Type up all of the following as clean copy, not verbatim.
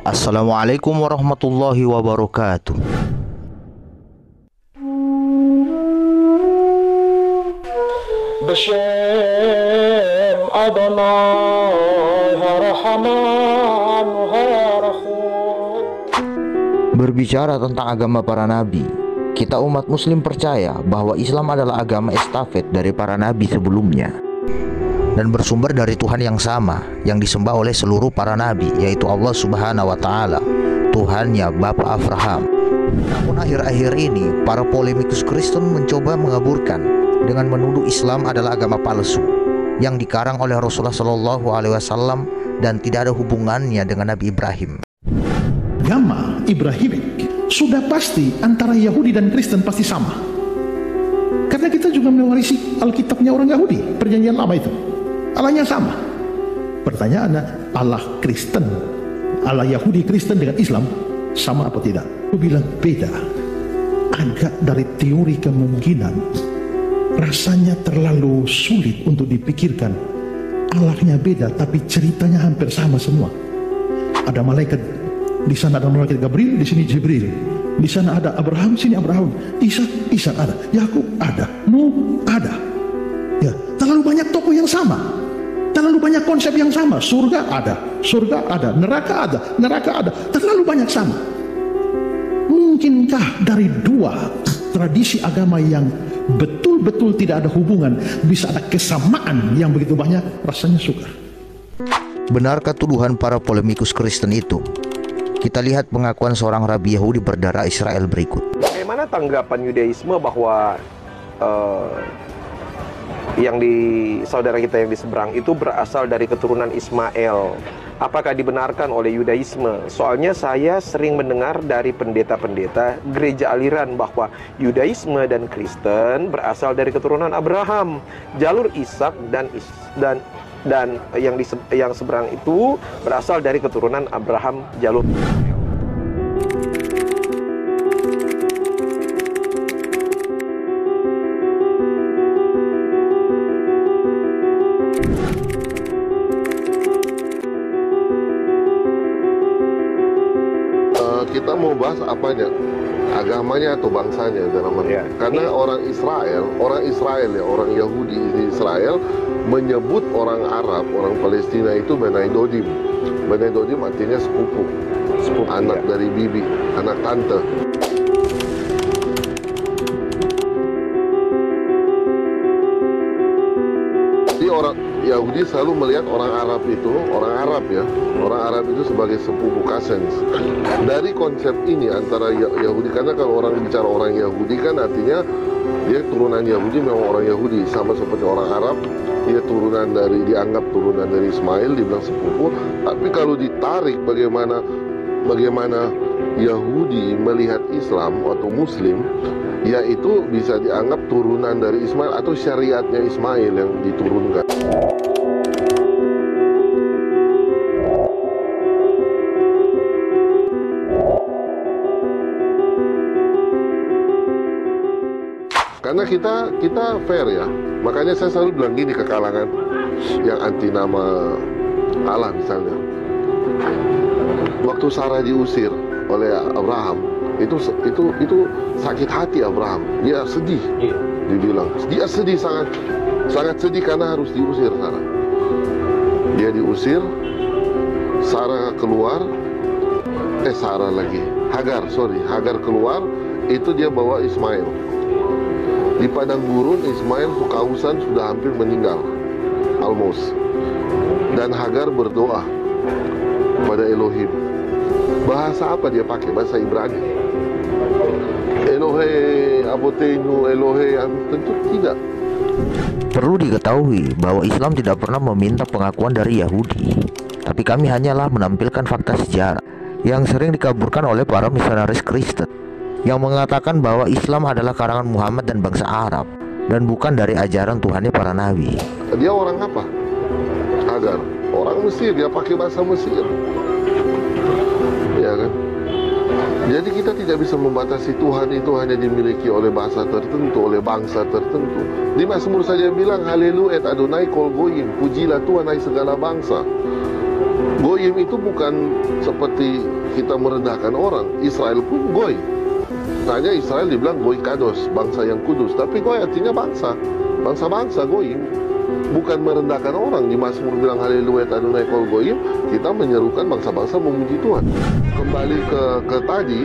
Assalamualaikum warahmatullahi wabarakatuh. بشام أضناي رحمان Berbicara tentang agama para nabi, kita umat muslim percaya bahwa Islam adalah agama estafet dari para nabi sebelumnya dan bersumber dari Tuhan yang sama yang disembah oleh seluruh para nabi, yaitu Allah Subhanahu wa Ta'ala, Tuhannya Bapak Abraham. Namun akhir-akhir ini para polemikus Kristen mencoba mengaburkan dengan menuduh Islam adalah agama palsu yang dikarang oleh Rasulullah Shallallahu Alaihi Wasallam dan tidak ada hubungannya dengan Nabi Ibrahim. Agama Ibrahimik sudah pasti antara Yahudi dan Kristen pasti sama, karena kita juga mewarisi Alkitabnya orang Yahudi, perjanjian lama itu Allahnya sama. Pertanyaannya, Allah Kristen, Allah Yahudi Kristen dengan Islam sama apa tidak? Aku bilang beda. Agak dari teori kemungkinan rasanya terlalu sulit untuk dipikirkan. Allahnya beda tapi ceritanya hampir sama semua. Ada malaikat, di sana ada malaikat Gabriel, di sini Jibril. Di sana ada Abraham, sini Abraham. Isa ada, Yakub ada, Nuh ada. Ya, terlalu banyak tokoh yang sama, terlalu banyak konsep yang sama. Surga ada, neraka ada, terlalu banyak sama. Mungkinkah dari dua tradisi agama yang betul-betul tidak ada hubungan bisa ada kesamaan yang begitu banyak? Rasanya sukar. Benarkah tuduhan para polemikus Kristen itu? Kita lihat pengakuan seorang rabi Yahudi berdarah Israel berikut. Bagaimana tanggapan Yudaisme bahwa yang di saudara kita yang di seberang itu berasal dari keturunan Ismail? Apakah dibenarkan oleh Yudaisme? Soalnya saya sering mendengar dari pendeta-pendeta gereja aliran bahwa Yudaisme dan Kristen berasal dari keturunan Abraham, jalur Ishak dan yang seberang itu berasal dari keturunan Abraham, jalur kita mau bahas apanya, agamanya atau bangsanya dalam karena orang Israel ya, orang Yahudi di Israel menyebut orang Arab, orang Palestina itu Benai Dodim. Benai Dodim artinya sepupu anak dari bibi, anak tante. Jadi orang Yahudi selalu melihat orang Arab itu sebagai sepupu cousins. Dari konsep ini antara Yahudi, karena kalau orang bicara orang Yahudi kan artinya dia turunan Yahudi, memang orang Yahudi sama seperti orang Arab, dia dianggap turunan dari Ismail, dibilang sepupu. Tapi kalau ditarik bagaimana Yahudi melihat Islam atau Muslim, yaitu bisa dianggap turunan dari Ismail atau syariatnya Ismail yang diturunkan. Karena kita fair ya, makanya saya selalu bilang gini ke kalangan yang anti nama Allah misalnya. Waktu Sarah diusir oleh Abraham, itu sakit hati Abraham. Dia sedih, dibilang dia sedih, sangat sedih karena harus diusir Sarah. Dia diusir, Sarah keluar, Hagar keluar, itu dia bawa Ismail. Di padang gurun Ismail kehausan sudah hampir meninggal, almost. Dan Hagar berdoa pada Elohim. Bahasa apa dia pakai? Bahasa Ibrani. Elohe Abotenu, Elohe, tentu tidak. Perlu diketahui bahwa Islam tidak pernah meminta pengakuan dari Yahudi, tapi kami hanyalah menampilkan fakta sejarah yang sering dikaburkan oleh para misionaris Kristen yang mengatakan bahwa Islam adalah karangan Muhammad dan bangsa Arab dan bukan dari ajaran Tuhannya para nabi. Dia orang apa? Hagar, orang Mesir, dia pakai bahasa Mesir, ya kan? Jadi kita tidak bisa membatasi Tuhan itu hanya dimiliki oleh bahasa tertentu, oleh bangsa tertentu. Di Mazmur saja bilang, Haleluya et Adonai kol goyim, pujilah Tuhan hai segala bangsa. Goyim itu bukan seperti kita merendahkan orang. Israel pun goy. Hanya Israel dibilang goy kados, bangsa yang kudus. Tapi goy artinya bangsa. Bangsa-bangsa goyim. Bukan merendahkan orang. Di Mazmur bilang Haleluya et Adonai kol goyim, kita menyerukan bangsa-bangsa memuji Tuhan. Kembali ke tadi,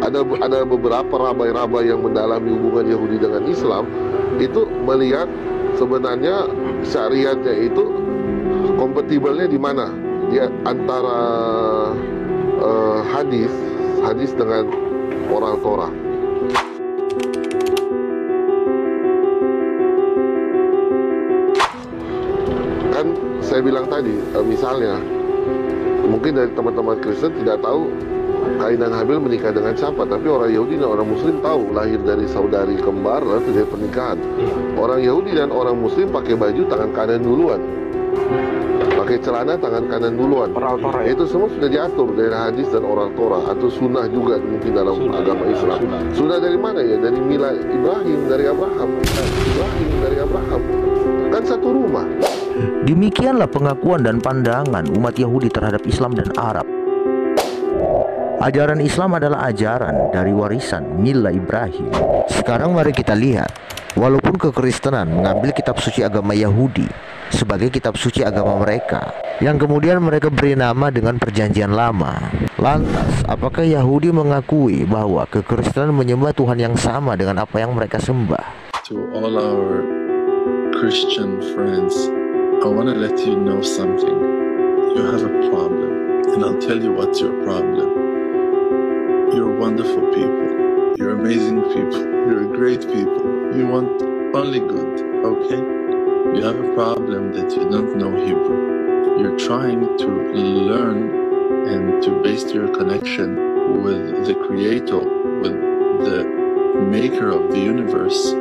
ada beberapa rabai-rabai yang mendalami hubungan Yahudi dengan Islam, itu melihat sebenarnya syariatnya itu kompatibelnya di mana? Dia antara hadis dengan oral Torah. Kan saya bilang tadi, misalnya mungkin dari teman-teman Kristen tidak tahu Kain dan Habil menikah dengan siapa, tapi orang Yahudi dan orang Muslim tahu, lahir dari saudari kembar lalu terjadi pernikahan. Orang Yahudi dan orang Muslim pakai baju tangan kanan duluan, pakai celana tangan kanan duluan. Oral Torah, ya? Itu semua sudah diatur dari hadis dan oral Torah, atau sunnah juga mungkin dalam agama Islam. Sunnah dari mana ya? Dari mila Ibrahim, dari Abraham. Ibrahim dari Abraham. Kan satu rumah. Demikianlah pengakuan dan pandangan umat Yahudi terhadap Islam dan Arab. Ajaran Islam adalah ajaran dari warisan mila Ibrahim. Sekarang mari kita lihat, walaupun kekristenan mengambil kitab suci agama Yahudi sebagai kitab suci agama mereka, yang kemudian mereka beri nama dengan Perjanjian Lama. Lantas, apakah Yahudi mengakui bahwa kekristenan menyembah Tuhan yang sama dengan apa yang mereka sembah? To all our Christian friends, I want to let you know something. You have a problem, and I'll tell you what's your problem. You're wonderful people. You're amazing people. You're great people. You want only good, okay? You have a problem that you don't know Hebrew. You're trying to learn and to base your connection with the Creator, with the Maker of the universe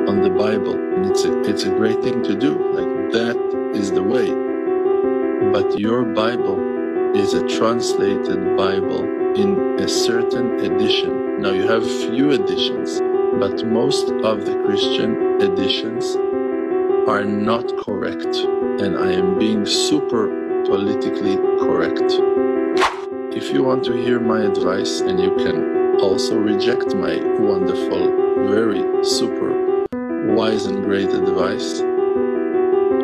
on the Bible. And it's a great thing to do. Like, that is the way. But your Bible is a translated Bible in a certain edition. Now, you have few editions, but most of the Christian editions are not correct, and I am being super politically correct. If you want to hear my advice, and you can also reject my wonderful, very super wise and great advice,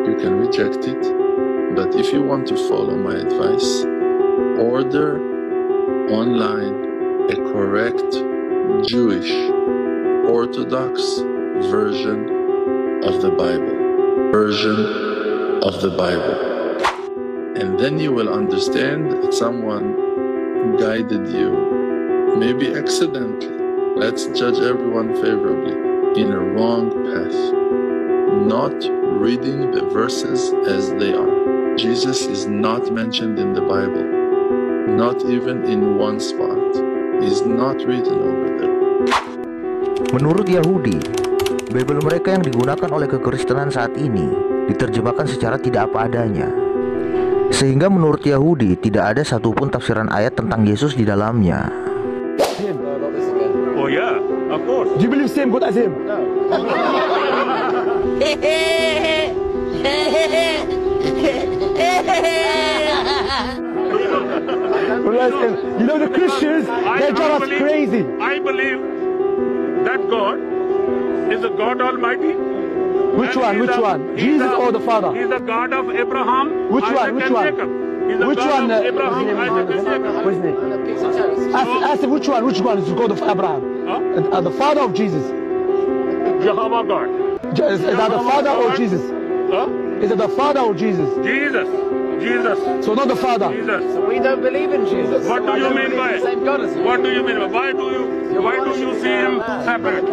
you can reject it. But if you want to follow my advice, order online a correct Jewish Orthodox version of the Bible. And then you will understand that someone guided you, maybe accidentally, let's judge everyone favorably, in a wrong path, not reading the verses as they are. Jesus is not mentioned in the Bible, not even in one spot. He's not written over there. Menurut Yahudi, Bible mereka yang digunakan oleh kekristenan saat ini diterjemahkan secara tidak apa adanya. Sehingga menurut Yahudi tidak ada satupun tafsiran ayat tentang Yesus di dalamnya. Oh yeah, of course. Do you believe same God as him? You know the Christians, they drive us crazy. I believe that God is the God Almighty. Which one? Jesus or the Father? He's the God of Abraham, Which Isaac, one? and Jacob. He's the God of Abraham, Isaac, and Jacob. What's his name? Ask him which one is the God of Abraham? Huh? The father of Jesus. Jehovah God. Is that the father or Jesus? Huh? Is it the father or Jesus? Jesus. So not the father. Jesus. We don't believe in Jesus. What do you mean by it? Same God as you. What do you mean by? Why do you see him separate?